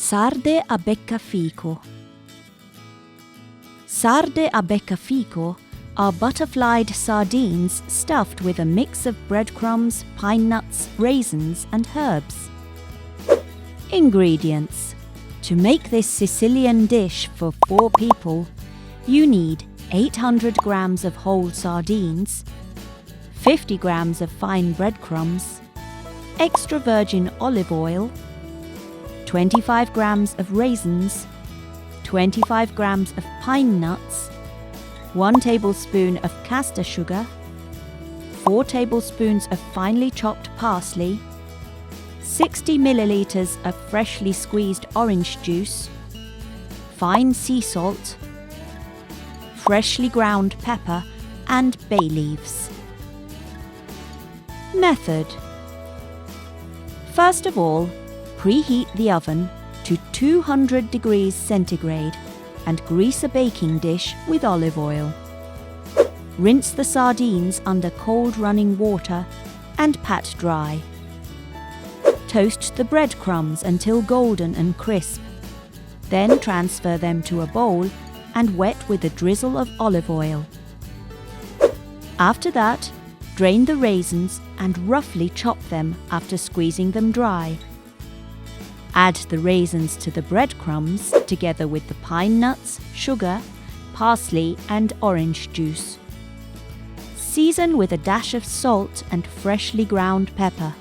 Sarde a beccafico. Sarde a beccafico are butterflied sardines stuffed with a mix of breadcrumbs, pine nuts, raisins and herbs. Ingredients. To make this Sicilian dish for 4 people, you need 800 grams of whole sardines, 50 grams of fine breadcrumbs, extra virgin olive oil, 25 grams of raisins, 25 grams of pine nuts, 1 tablespoon of caster sugar, 4 tablespoons of finely chopped parsley, 60 milliliters of freshly squeezed orange juice, fine sea salt, freshly ground pepper and bay leaves. Method. First of all, preheat the oven to 200 degrees centigrade and grease a baking dish with olive oil. Rinse the sardines under cold running water and pat dry. Toast the breadcrumbs until golden and crisp. Then transfer them to a bowl and wet with a drizzle of olive oil. After that, drain the raisins and roughly chop them after squeezing them dry. Add the raisins to the breadcrumbs together with the pine nuts, sugar, parsley and orange juice. Season with a dash of salt and freshly ground pepper.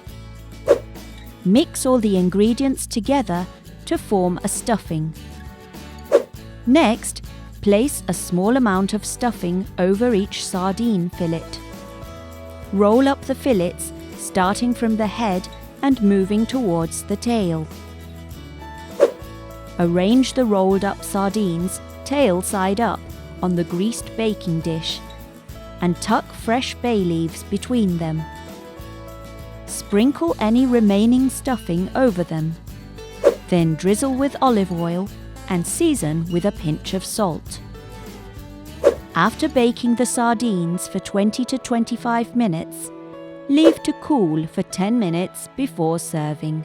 Mix all the ingredients together to form a stuffing. Next, place a small amount of stuffing over each sardine fillet. Roll up the fillets, starting from the head and moving towards the tail. Arrange the rolled up sardines tail side up on the greased baking dish and tuck fresh bay leaves between them. Sprinkle any remaining stuffing over them. Then drizzle with olive oil and season with a pinch of salt. After baking the sardines for 20 to 25 minutes, leave to cool for 10 minutes before serving.